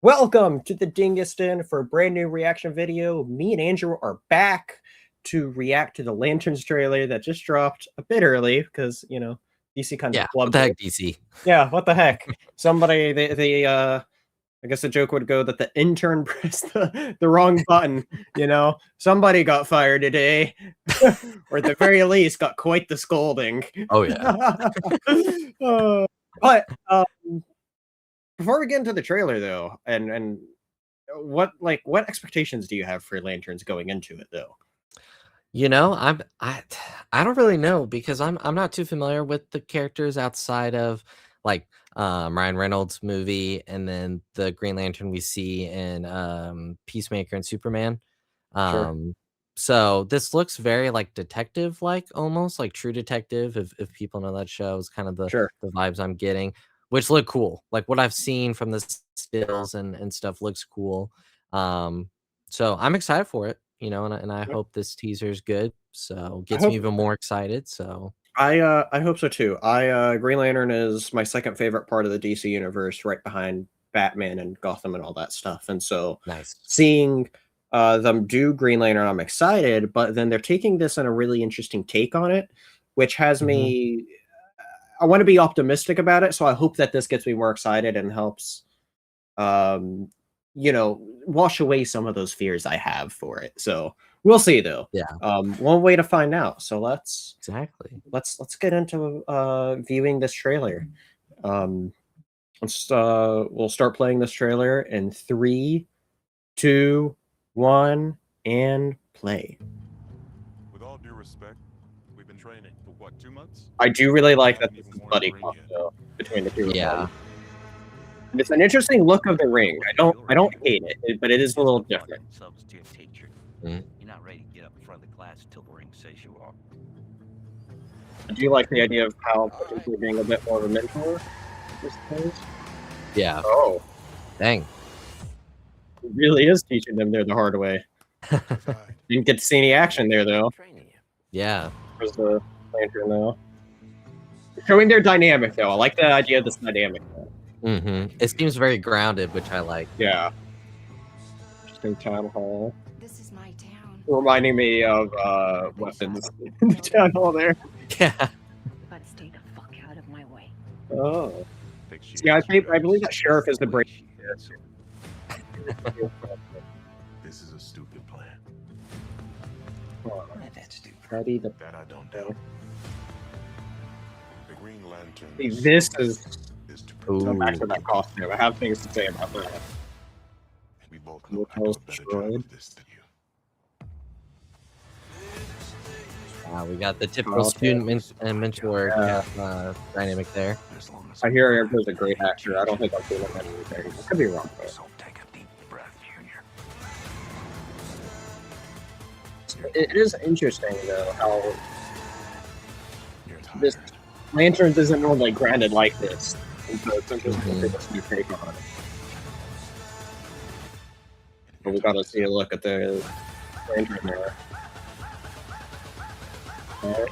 Welcome to the Dingus Den for a brand new reaction video. Me and Andrew are back to react to the Lanterns trailer that just dropped a bit early because, DC kind of Yeah, what flubbed the it. heck, DC? Yeah, what the heck? I guess the joke would go that the intern pressed the wrong button, Somebody got fired today, or at the very least got quite the scolding. Oh, yeah. But before we get into the trailer, though, and what expectations do you have for Lanterns going into it, though? You know, I don't really know because I'm not too familiar with the characters outside of like Ryan Reynolds movie and then the Green Lantern we see in Peacemaker and Superman. Sure. Um so this looks very like detective like, almost like True Detective, if people know that show, is kind of Sure. the vibes I'm getting, which look cool. Like what I've seen from the stills and stuff looks cool. So I'm excited for it, and I Yep. hope this teaser is good. So I gets me hope even more excited. So I hope so too. Green Lantern is my second favorite part of the DC universe, right behind Batman and Gotham and all that stuff. And so nice. seeing them do Green Lantern, I'm excited, but then they're taking this in a really interesting take on it, which has Hmm. me I want to be optimistic about it. So I hope that this gets me more excited and helps um, wash away some of those fears I have for it. So we'll see though. Yeah, One way to find out. So exactly. let's get into viewing this trailer. Um, we'll start playing this trailer in 3, 2, 1, and play. With all due respect, we've been training for what, 2 months? I do really like that Haven't this even is worn buddy the ring cop yet. though, between the two of Yeah. them. And it's an interesting look of the ring. I don't hate but it is a little different. Substitute teacher. Mhm. You're not ready to get up in front of the class till the ring says you are. I do like the idea of how potentially being a bit more of a mentor, I suppose. Yeah. Oh, Dang. he really is teaching them there the hard way. Didn't get to see any action there though. Training you. Yeah. There's the lantern though. Showing their dynamic though. I like the idea of this dynamic though. It seems very grounded, which I like. Yeah. Interesting town hall. This is my town. Reminding me of weapons in the town hall there. Yeah. But stay the fuck out of my way. Oh. Think she Yeah, is I believe that sheriff is the break. This is a stupid plan. That's stupid. Ready the That I don't know. The Green Lantern this is is to Ooh. go back to that costume. I have things to say about that. We both know I Motel's do a better job destroyed. of this than you. We got the typical Okay. student and mentor Yeah. dynamic there. As long as I hear Erica's a great actor. I don't think I'm feeling anything. I could be wrong though. So take a deep breath, Junior. It is interesting though how You're tired. this Lanterns isn't normally grounded like this. And so it's interesting to this new take on it. But we gotta see a look at the Lantern there. Alright.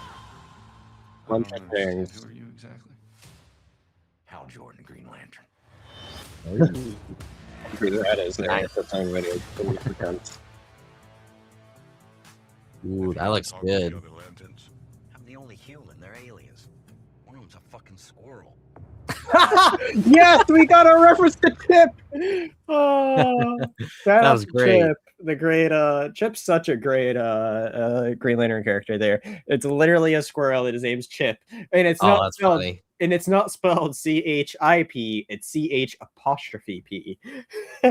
Bunch of things. Who are you exactly? Hal Jordan, Green Lantern. Who that is there at the time video. Ooh, that looks Talk to the good. other lanterns. I'm the only human. They're aliens. One of them's a fucking squirrel. Yes, we got a reference to Chip. Oh, That was great. Chip, the great Chip's such a great Green Lantern character there. It's literally a squirrel and his name's Chip. And it's Oh, not that's spelled funny. and it's not spelled CHIP, it's CH''P.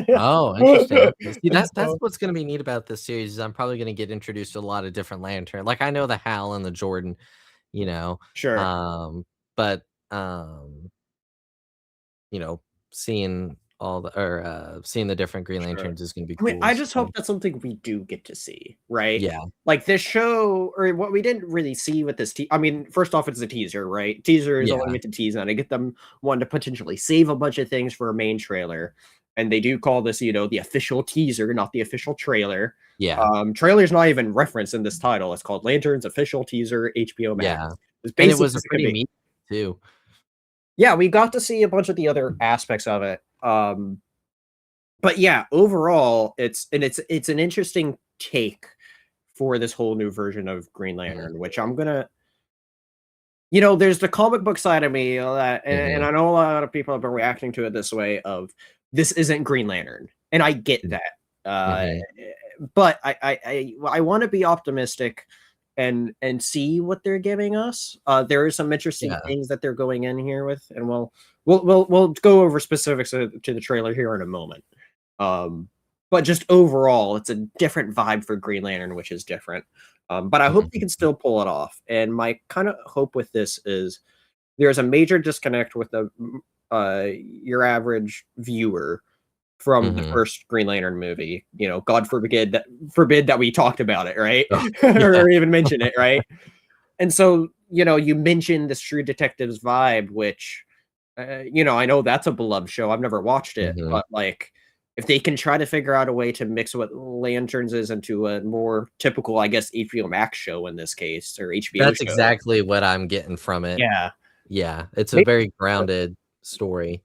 Oh, interesting. See, that's So- what's gonna be neat about this series is I'm probably gonna get introduced to a lot of different lantern. Like I know the Hal and the Jordan, you know, Sure. but seeing all the seeing the different Green Sure. Lanterns is gonna be I cool. mean, I just so- hope that's something we do get to see, right? Yeah. Like this show, or what we didn't really see with this. I mean, first off, it's a teaser, right? Teaser is Yeah. only meant to tease on. I get them wanting to potentially save a bunch of things for a main trailer, and they do call this, the official teaser, not the official trailer. Yeah. Trailer's not even referenced in this title. It's called Lanterns Official Teaser HBO Max. Yeah. It's And it basically was a just gonna pretty be- meat too. Yeah, we got to see a bunch of the other aspects of it. but yeah, overall, it's an interesting take for this whole new version of Green Mhm, Lantern, which I'm gonna there's the comic book side of me that, and mhm, I know a lot of people have been reacting to it this way of this isn't Green Lantern, and I get that. Uh, mhm. but I want to be optimistic and see what they're giving us. There are some interesting Yeah. things that they're going in here with, and we'll go over specifics to the trailer here in a moment. Um, but just overall, it's a different vibe for Green Lantern, which is different. But I hope they can Mhm, still pull it off. And my kind of hope with this is there's a major disconnect with the your average viewer from the mhm. first Green Lantern movie. God forbid that we talked about it, right? Oh, yeah. Or even mention it, right? And so, you mentioned this True Detectives vibe, which I know that's a beloved show. I've never watched it, Mhm. but like, if they can try to figure out a way to mix what Lanterns is into a more typical, I guess, HBO Max show in this case, or HBO That's show. exactly what I'm getting from it. Yeah. Yeah, it's a Maybe very grounded story.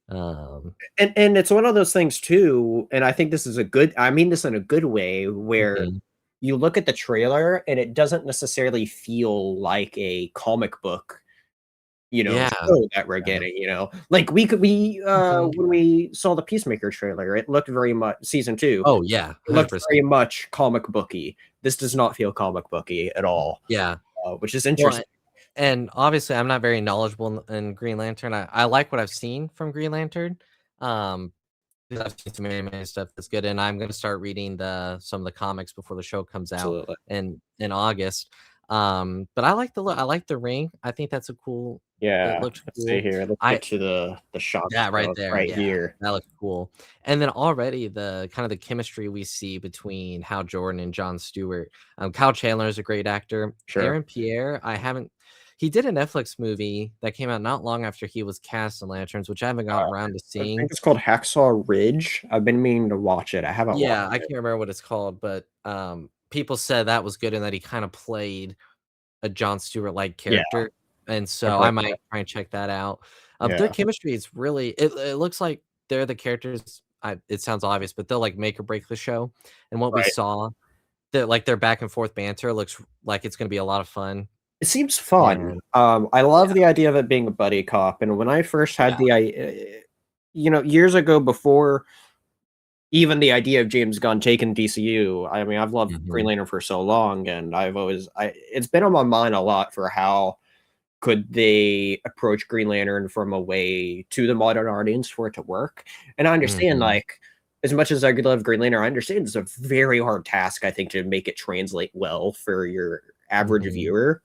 Um, and it's one of those things too, and I think this is I mean this in a good way, where mhm. you look at the trailer and it doesn't necessarily feel like a comic book Yeah, show that we're yeah. getting, Like, Mhm. when we saw the Peacemaker trailer, it looked very much season 2, Oh, yeah, it looked 100%. very much comic booky. This does not feel comic booky at all, Yeah. which is Well, interesting. and obviously, I'm not very knowledgeable in Green Lantern. I like what I've seen from Green Lantern, um, 'cause I've seen some anime stuff that's good, and I'm gonna start reading some of the comics before the show comes out Absolutely. in August. But I like the look. I like the ring. I think that's a cool. It Yeah, looks let's see cool. here. Let's I get to the shots That right of there, right yeah, here. that looks cool. And then already the kind of the chemistry we see between Hal Jordan and Jon Stewart. Kyle Chandler is a great actor. Sure. Aaron Pierre, I haven't he did a Netflix movie that came out not long after he was cast in Lanterns, which I haven't gotten around to I seeing. think it's called Hacksaw Ridge. I've been meaning to watch it. I haven't watched Yeah, I it. can't remember what it's called, but, people said that was good and that he kinda played a Jon Stewart-like Yeah, character, and I've so I heard might that. try and check that out. Their Yeah, chemistry is really it looks like they're the characters it sounds obvious, but they'll, like, make or break the show, and what we right. saw, their back and forth banter looks like it's gonna be a lot of fun, It seems fun. and I love yeah, the idea of it being a buddy cop, and when I first had yeah, years ago before even the idea of James Gunn taking DCU, I mean, I've loved Green mhm, Lantern for so long, and it's been on my mind a lot for how could they approach Green Lantern from a way to the modern audience for it to work? And I understand, mhm, like, as much as I love Green Lantern, I understand it's a very hard task, I think, to make it translate well for your average mhm, viewer.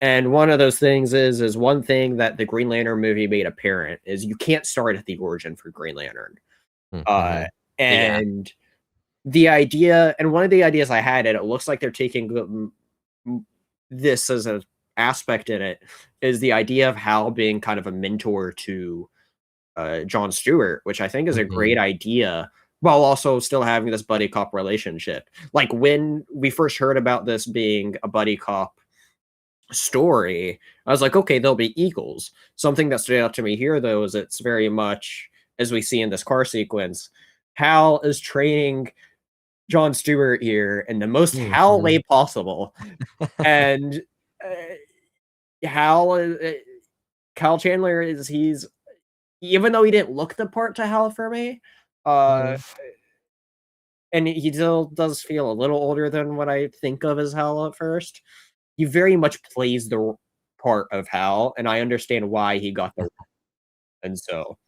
And one of those things is one thing that the Green Lantern movie made apparent is you can't start at the origin for Green Lantern. Uh, mhm. Yeah, and the idea, and one of the ideas I had, and it looks like they're taking this as an aspect in it, is the idea of Hal being kind of a mentor to Jon Stewart, which I think is a mhm, great idea, while also still having this buddy cop relationship. Like, when we first heard about this being a buddy cop story, I was like, okay, they'll be equals. Something that stood out to me here, though, is it's very much, as we see in this car sequence, Hal is training Jon Stewart here in the most Hal way mhm, possible. And Hal, Kyle Chandler he's even though he didn't look the part to Hal for me, uh, mhm, and he still does feel a little older than what I think of as Hal at first. He very much plays the part of Hal, and I understand why he got the and so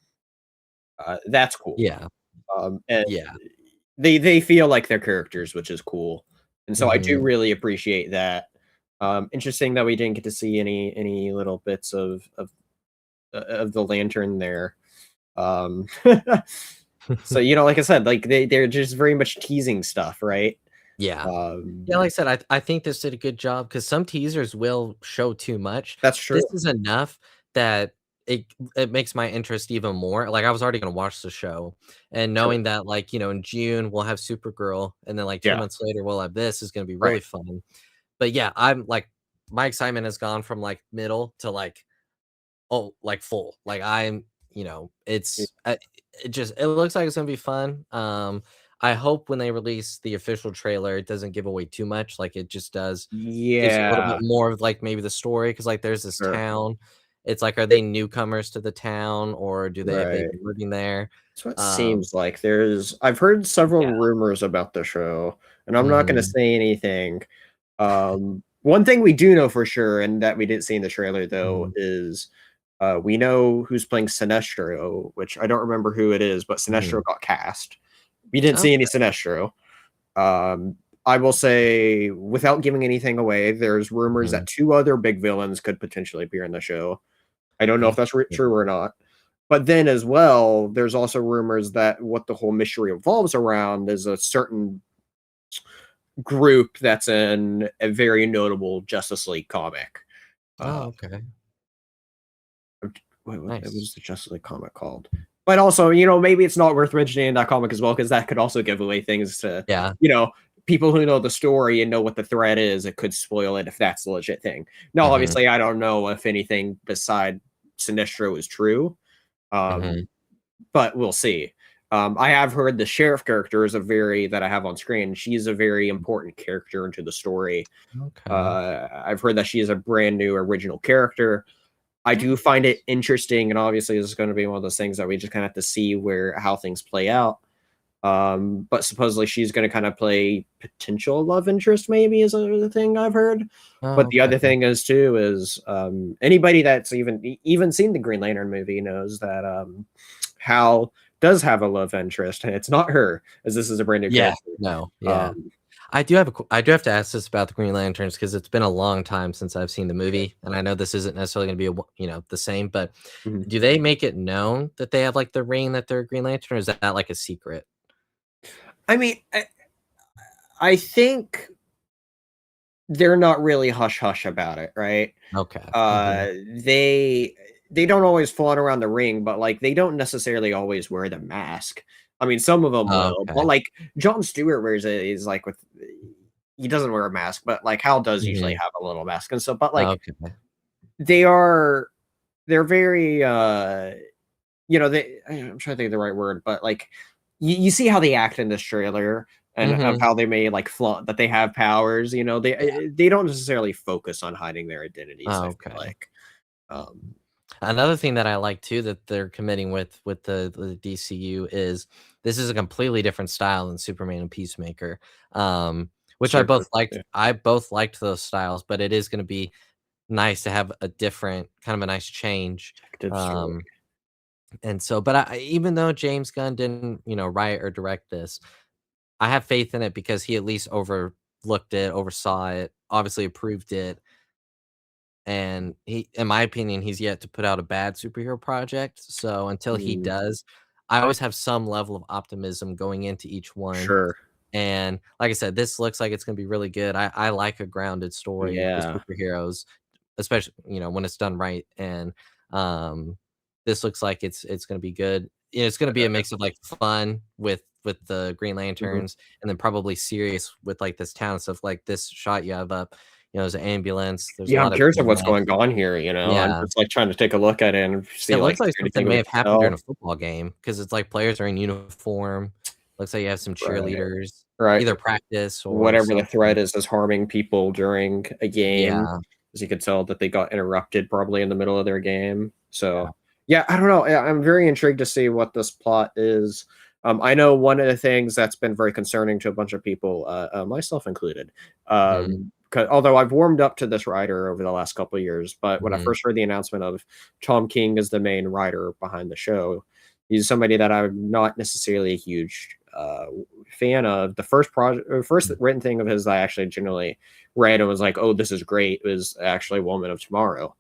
that's cool. yeah, And yeah, they feel like their characters, which is cool. And so I do mhm. really appreciate that. Interesting that we didn't get to see any little bits of the lantern there. Um, so like I said, like they're just very much teasing stuff, right? Yeah. Um, Yeah, like I said, I think this did a good job because some teasers will show too much. that's true. This is enough that it makes my interest even more. Like, I was already gonna watch the show, and Sure. knowing that, like, in June, we'll have Supergirl, and then, like, 2 Yeah. months later, we'll have this is gonna be Right. really fun. But, yeah, I'm like my excitement has gone from, like, middle to, like, oh, like, full. Like, I'm you know, Y- it looks like it's gonna be fun. I hope when they release the official trailer, it doesn't give away too much, like it just gives a little bit Yeah, more of like maybe the story because like there's this sure. town. It's like, are they newcomers to the town or do they have they Right. been living there? That's what it Um, seems like. I've heard several yeah. rumors about the show, and I'm not gonna Mhm, say anything. One thing we do know for sure, and that we didn't see in the trailer though, mhm, is we know who's playing Sinestro, which I don't remember who it is, but mhm. Sinestro got cast. We didn't see any Okay. Sinestro. Um, I will say, without giving anything away, there's rumors Mhm. that two other big villains could potentially appear in the show. I don't know if that's Interesting. true or not. But then as well, there's also rumors that what the whole mystery revolves around is a certain group that's in a very notable Justice League comic. Uh, Oh, okay. what Nice. was the Justice League comic called? But also, maybe it's not worth mentioning in that comic as well, because that could also give away things to, Yeah. people who know the story and know what the threat is. It could spoil it if that's the legit thing. Now, Mhm, obviously, I don't know if anything beside Sinestro is true. mhm. Um, but we'll see. I have heard the sheriff character is that I have on screen. She's a very important character into the story. Okay. I've heard that she is a brand new original character. I do find it interesting, and obviously, this is going to be one of those things that we just kind of have to see how things play out. But supposedly, she's going to kind of play potential love interest, maybe is the thing I've heard. But Oh, the other okay. thing is too is anybody that's even seen the Green Lantern movie knows that Hal does have a love interest, and it's not her, as this is a brand new Yeah. character. No, yeah. Um, I do have to ask this about the Green Lanterns because 'cause it's been a long time since I've seen the sure. movie, and I know this isn't necessarily gonna be the same, but Mhm. do they make it known that they have, like, the ring that they're a Green Lantern, or is that, like, a secret? I mean, I think they're not really hush hush about it, right? Okay. Uh, Mhm. they they don't always flaunt around the ring, but like they don't necessarily always wear the mask. I mean, some of them Oh, will, but okay. like John Stewart wears it. He's like he doesn't wear a mask, but like Hal does usually Mhm. have a little mask and stuff. But like Okay. they are they're very I'm trying to think of the right word, but like you see how they act in this trailer and of Mhm. how they may like flaunt that they have powers. Yeah. They don't necessarily focus on hiding their identities. I Oh, feel okay. like, um, Another thing that I like too that they're committing with the DCU is this is a completely different style than Superman and Peacemaker, which certain yeah, I both liked those styles, but it is gonna be nice to have a different kind of a nice change, detective story. um, and so but even though James Gunn didn't, write or direct this, I have faith in it because he at least overlooked it, oversaw it, obviously approved it, and he in my opinion, he's yet to put out a bad superhero project, so until he Mm, does, I always have some level of optimism going into each one, sure. and like I said, this looks like it's gonna be really good. I like a grounded story with Yeah. superheroes, especially, when it's done right, and, this looks like it's gonna be good. It's gonna be a mix of, like, fun with the Green Mhm. Lanterns and then probably serious with, like, this town stuff, like this shot you have up, there's an ambulance, there's a Yeah, I'm lot of curious of what's EMF. going on here. I'm Yeah. just like trying to take a look at it and It see like looks is like there anything something we may can have happened during tell. a football game because it's like players are in uniform. Looks like you have some Right. cheerleaders, Right. either practice or Whatever the threat something. is harming people during a game, Yeah, as you could tell that they got interrupted probably in the middle of their game. yeah. So, yeah, I don't know. I'm very intrigued to see what this plot is. I know one of the things that's been very concerning to a bunch of people, myself included. Mhm, Although I've warmed up to this writer over the last couple of years, but when I mhm, first heard the announcement of Tom King as the main writer behind the show, he's somebody that I'm not necessarily a huge fan of. The first project, first mm. written thing of his I actually generally read and was like, "Oh, this is great." It was actually Woman of Tomorrow.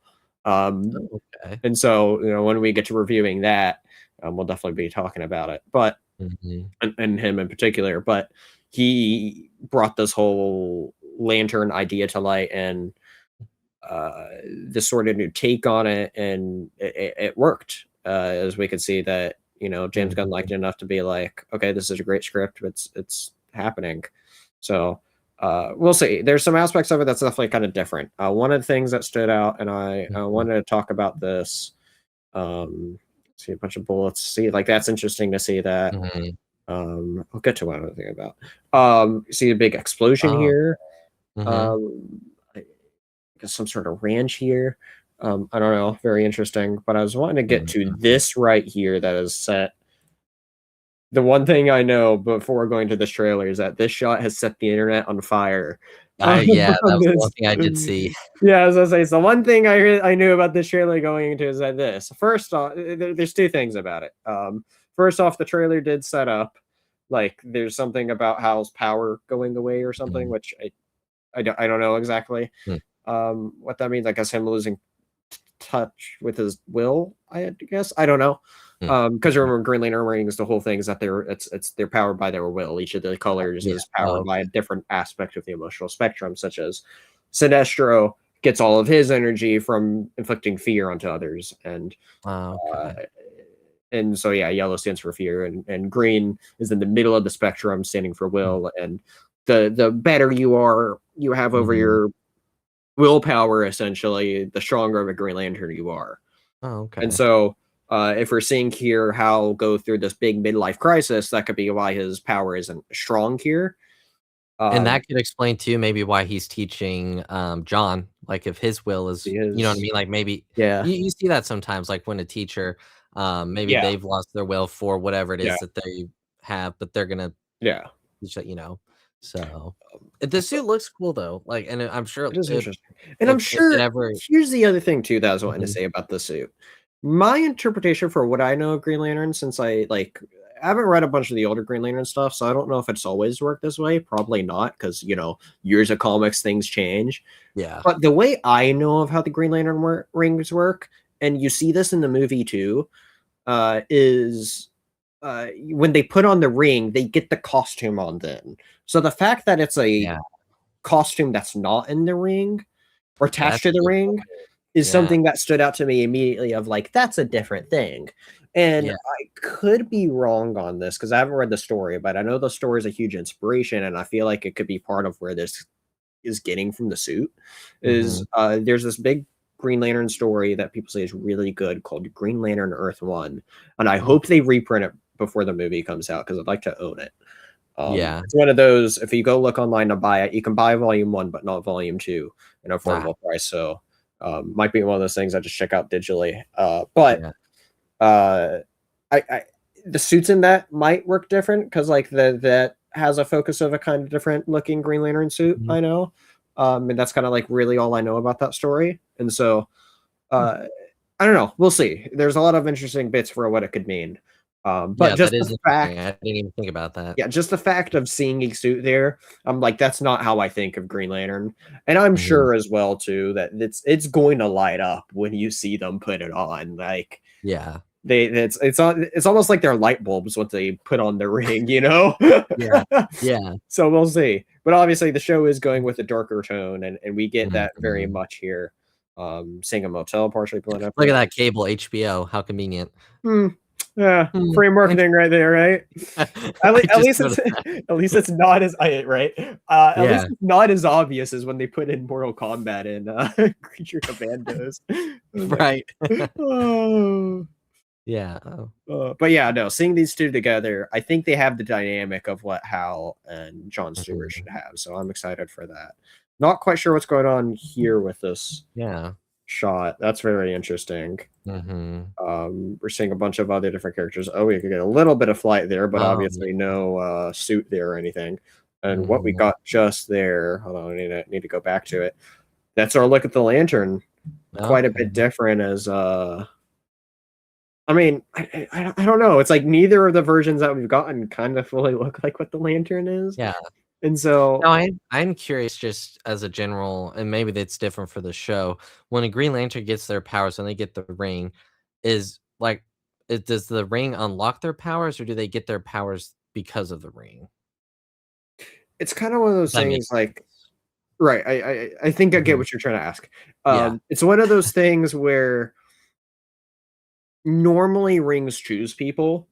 Um, Oh, okay. and so, when we get to reviewing that, we'll definitely be talking about it. But Mhm, and him in particular, but he brought this whole lantern idea to light and this sort of new take on it, and it worked. As we could see that James Gunn liked mhm, it enough to be like, okay, this is a great script. It's happening. So we'll see. There's some aspects of it that's definitely kind of different. One of the things that stood out, and I mhm, wanted to talk about this. Um, See a bunch of bullets. See, like that's interesting to see that. Mhm. I'll get to what I'm thinking about. See a big explosion Oh. here. Mhm. I guess some sort of ranch here. I don't know. Very interesting. But I was wanting to get to Mhm. this right here that is set. The one thing I know before going to this trailer is that this shot has set the internet on fire. Yeah, that On was the one this. thing I did see. Yeah, as I say, so one thing I knew about this trailer going into is that this. First off, there's two things about it. First off, the trailer did set up like there's something about Hal's power going away or something, Mhm. which I don't know exactly Hmm. what that means. I guess him losing touch with his will, I guess. I don't know. Hmm. Because remember, Green Lantern rings, the whole thing is that they're powered by their will. Each of the colors Yeah. is powered Oh, by a different aspect of the emotional spectrum, such as Sinestro gets all of his energy from inflicting fear onto others, uh, okay. and so yeah, yellow stands for fear, and green is in the middle of the spectrum, standing for will. And the better you have over Mhm. your willpower, essentially, the stronger of a Green Lantern you are. Oh, And okay. so, if we're seeing here Hal go through this big midlife crisis, that could be why his power isn't strong here. And Um, that could explain too maybe why he's teaching, John, like, if his will is you know what I because mean? Like, maybe yeah, you see that sometimes, like, when a teacher, maybe yeah, they've lost their will for whatever it yeah, is that they have, but they're gonna yeah. teach that, you know? So, the suit looks cool though, like, and I'm sure It is it interesting. And I'm if it sure ever here's the other thing too that I was wanting to Mhm. say about the suit. My interpretation for what I know of Green Lantern, since I haven't read a bunch of the older Green Lantern stuff, so I don't know if it's always worked this way. Probably not, because years of comics, things change. Yeah. But the way I know of how the Green Lantern rings work, and you see this in the movie too, is when they put on the ring, they get the costume on then. So the fact that it's a Yeah. costume that's not in the ring or attached That's to a the good ring point. is Yeah. something that stood out to me immediately of like, that's a different thing. And Yeah. I could be wrong on this because I haven't read the story, but I know the story is a huge inspiration, and I feel like it could be part of where this is getting from the suit. Is Mhm. there's this big Green Lantern story that people say is really good called Green Lantern Earth One, and I Mm. hope they reprint it before the movie comes out because I'd like to own it. Yeah. It's one of those. If you go look online to buy it, you can buy volume one, but not volume two, at an Ah, affordable price. So, might be one of those things I just check out digitally. But yeah. uh, I the suits in that might work different because like that has a focus of a kind of different looking Green Lantern suit. Mhm. I know, and that's kind of like really all I know about that story. And so, Hmm. uh, I don't know. We'll see. There's a lot of interesting bits for what it could mean. But Yeah, just that is the interesting. fact I didn't even think about that. yeah, just the fact of seeing a suit there, I'm like, that's not how I think of Green Lantern. And I'm Mhm. sure as well too that it's going to light up when you see them put it on. Like Yeah. it's almost like they're light bulbs what they put on the ring, you know? Yeah. Yeah. So we'll see. But obviously the show is going with a darker tone, and we get that very Mhm. much here. Seeing a motel partially blown up Look at here. that cable, HBO, how convenient. Hmm. Yeah, Hmm, free marketing interesting. right there, right? I At just least it's noticed that. at least it's not as right. At least Yeah, it's not as obvious as when they put in Mortal Kombat and Creature Commandos. I was like, right. oh. Yeah, oh. But yeah, no, seeing these two together, I think they have the dynamic of what Hal and John Stewart Mhm. should have. So I'm excited for that. Not quite sure what's going on here with this Yeah. shot. That's very interesting. Mhm. We're seeing a bunch of other different characters. Oh, we could get a little bit of flight there, but Oh, obviously no suit there or anything. And what we mhm. got just there, hold on, I need to go back to it. That's our look at the lantern. Quite a bit Okay. different as I mean, I don't know. It's like neither of the versions that we've gotten kind of fully look like what the lantern is. Yeah. And so No, I'm curious just as a general and maybe that's different for the show. When a Green Lantern gets their powers and they get the ring, is like does the ring unlock their powers or do they get their powers because of the ring? it's kind of one of If those that makes things like sense. right. I think I get Mhm. what you're trying to ask. Yeah. It's one of those things where normally rings choose people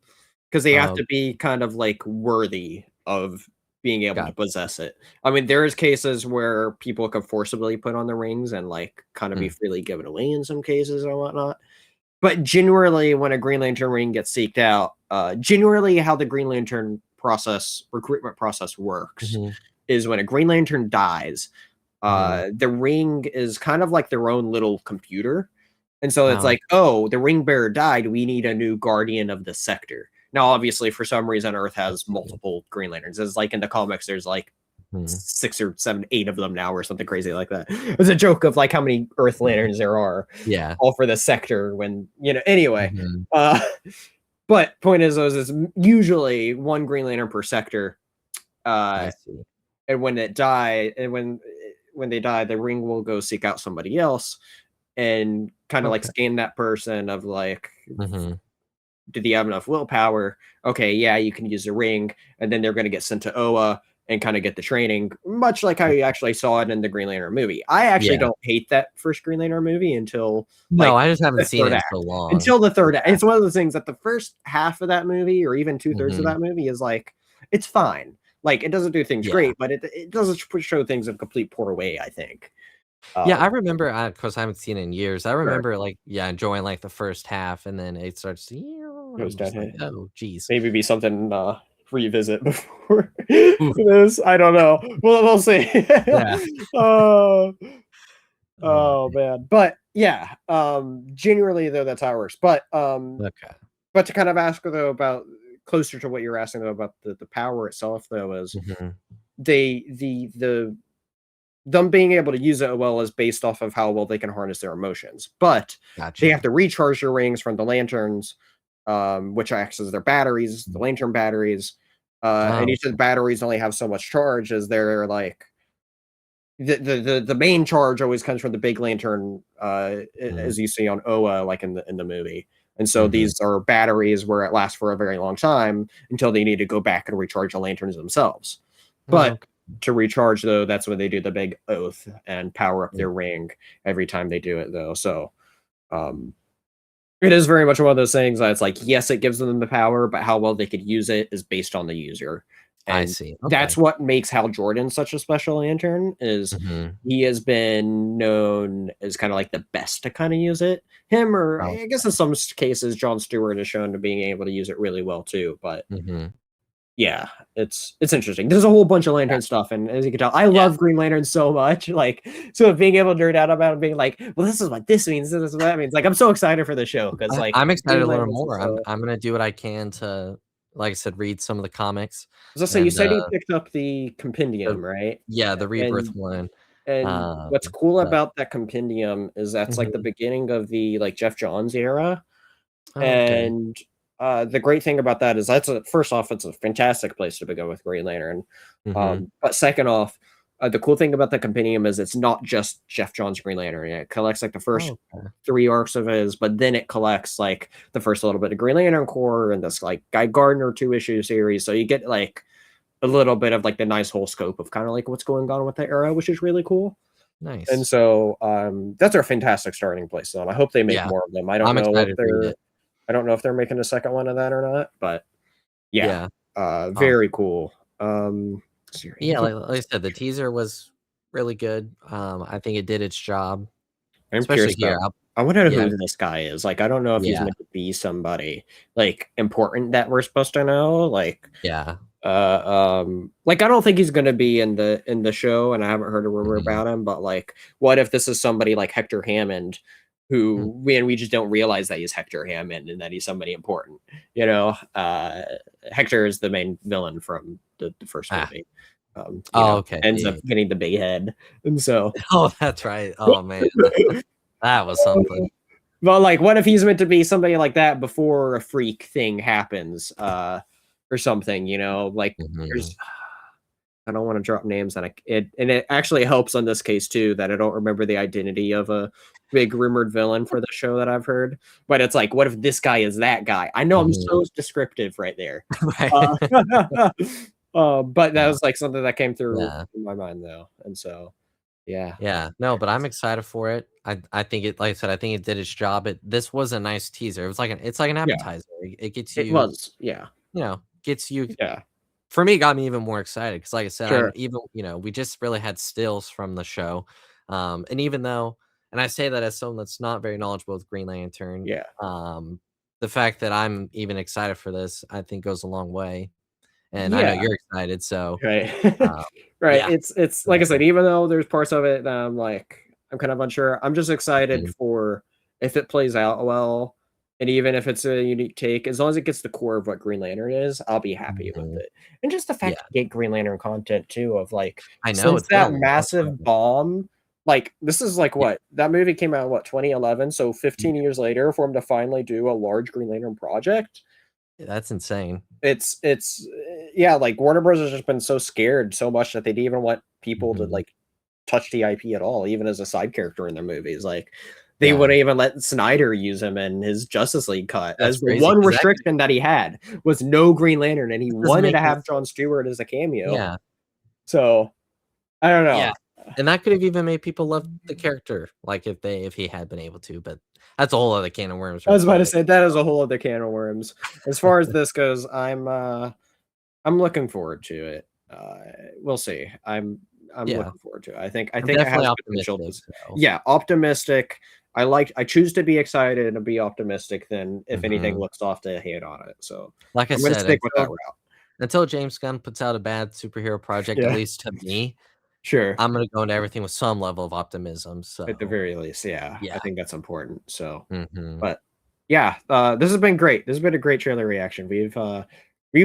because they have Oh, to be kind of like worthy of being able to got possess it. I mean, there's cases where people can forcibly put on the rings and like kind of be mm, freely given away in some cases or whatnot. but generally, when a Green Lantern ring gets seeked out, generally how the Green Lantern recruitment process works is when a Green Lantern dies, the ring is kind of like their own little computer. And so it's like, oh, the ring bearer died. We need a new guardian of the sector. Now, obviously, for some reason, Earth has multiple Green Lanterns. It's like in the comics, there's like 6 or 7, 8 of them now, or something crazy like that. It's a joke of like how many Earth Lanterns there are, all for the sector. When anyway. But point is, it's usually one Green Lantern per sector. I see. And when they die, the ring will go seek out somebody else and kind of like scan that person of like, do they have enough willpower? Okay, yeah, you can use the ring, and then they're going to get sent to Oa and kind of get the training, much like how you actually saw it in the Green Lantern movie. I actually don't hate that first Green Lantern movie until I just haven't seen it in so long. Until the third act. It's one of those things that the first half of that movie, or even 2/3 of that movie, is like, it's fine. Like, it doesn't do things great, but it doesn't show things in a complete poor way, I think. I remember, of course, I haven't seen it in years. I remember, enjoying, like, the first half, and then it starts to... Goes down. Like, oh, geez. Maybe be something revisit before this. I don't know. We'll see. Oh, man. But, yeah. Generally, though, that's how it works. But, but to kind of ask, though, about... closer to what you're asking though about the power itself though is them being able to use it well is based off of how well they can harness their emotions, but they have to recharge their rings from the lanterns, which acts as their batteries, the lantern batteries, and each of the batteries only have so much charge as they're like the main charge always comes from the big lantern, as you see on Oa, like in the movie. And so these are batteries where it lasts for a very long time until they need to go back and recharge the lanterns themselves. But to recharge, though, that's when they do the big oath and power up their ring every time they do it, though. So it is very much one of those things that it's like, yes, it gives them the power, but how well they could use it is based on the user. And I see. That's what makes Hal Jordan such a special lantern, is he has been known as kind of like the best to kind of use it. Him, or I guess in some cases, Jon Stewart is shown to being able to use it really well too. But yeah, it's interesting. There's a whole bunch of Lantern stuff, and as you can tell, I love Green Lantern so much. Like, so being able to nerd out about it, being like, well, this is what this means, this is what that means. Like, I'm so excited for the show because, like, I'm excited to learn more. I'm gonna do what I can to, like I said, read some of the comics. So you said you picked up the compendium, right? Yeah, the Rebirth one. And what's cool about that compendium is that's like the beginning of the Jeff Johns era. And the great thing about that is first off, it's a fantastic place to begin with Green Lantern. But second off, the cool thing about the compendium is it's not just Jeff Johns' Green Lantern. It collects like the first 3 arcs of his, but then it collects like the first little bit of Green Lantern Corps and this like Guy Gardner 2-issue series. So you get like a little bit of like the nice whole scope of kind of like what's going on with the era, which is really cool. Nice. And so that's our fantastic starting place. So I hope they make more of them. I don't know if they're making a second one of that or not, but very cool. Yeah, like I said, the teaser was really good. I think it did its job. Especially here. I want to know who this guy is. Like, I don't know if he's meant to be somebody like important that we're supposed to know. Like, like I don't think he's gonna be in the show, and I haven't heard a rumor about him. But like, what if this is somebody like Hector Hammond, who we just don't realize that he's Hector Hammond and that he's somebody important? You know, Hector is the main villain from the first movie. Ends up getting the big head, and so that's right. Oh man, that was something. But like, what if he's meant to be somebody like that before a freak thing happens, or something? You know, like there's. I don't want to drop names, and it actually helps on this case too that I don't remember the identity of a big rumored villain for the show that I've heard. But it's like, what if this guy is that guy? I know I'm so descriptive right there. But that was like something that came through in my mind though, and so no, but I'm excited for it. I think it, like I said, I think it did its job. This was a nice teaser. It was like it's like an appetizer. It gets you. It was gets you. For me, it got me even more excited because, like I said, even we just really had stills from the show, and even though and I say that as someone that's not very knowledgeable with Green Lantern. Yeah. The fact that I'm even excited for this, I think, goes a long way, and I know Yeah. you're excited, so Right. um, Right. yeah. It's like I So said, even though there's parts of it that I'm kind of unsure, I'm just excited Mhm. for if it plays out well, and even if it's a unique take, as long as it gets the core of what Green Lantern is, I'll be happy with Mhm. it. And just the fact Yeah. to get Green Lantern content too of like I know, since it's been a that long massive time. bomb, like this is like Yeah. what that movie came out what 2011, so 15 Yeah, years later for him to finally do a large Green Lantern project. that's insane. It's yeah, like Warner Bros. Has just been so scared so much that they didn't even want people to Mhm. like touch the IP at all, even as a side character in their movies. Like they Yeah. wouldn't even let Snyder use him in his Justice League cut That's as the crazy one 'cause that restriction that he had was no Green Lantern, and he doesn't wanted make to any have John Stewart as a cameo. Yeah. So I don't Yeah, know. and that could have even made people love the character, like, if he had been able to, but that's a whole other can of worms I right was about to there. say that is a whole other can of worms. As far as this goes, I'm looking forward to it. We'll see. I'm Yeah, looking forward to it. I I'm think it definitely has potential to optimistic, so yeah, optimistic. I choose to be excited and be optimistic than if anything Mhm. looks off the hit on it. So Like I I'm gonna said, stick with that route. until James Gunn puts out a bad superhero project, at Yeah, least to me, sure. I'm gonna go into everything with some level of optimism, At the so very least, yeah. I yeah. think that's important. So Mhm. but yeah, this has been great. This has been a great trailer reaction. We've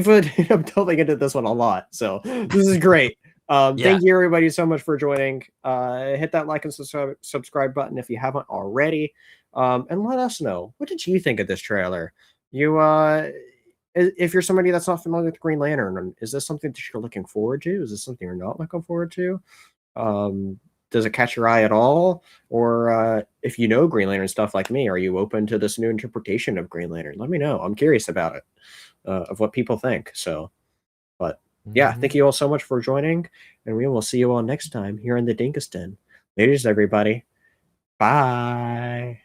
ended up delving into this one a lot, so this is great. Yeah, Thank you everybody so much for joining. Hit that like and subscribe button if you haven't already, and let us know what did you think of this trailer. You if you're somebody that's not familiar with Green Lantern, is this something that you're looking forward to? Is this something you're not looking forward to? Um, does it catch your eye at all? Or if you know Green Lantern stuff like me, are you open to this new interpretation of Green Lantern? Let me know. I'm curious about it, of what people think. So, but yeah, thank mhm. you all so much for joining, and we will see you all next time here in the Dingus Den. Ladies, everybody. Bye.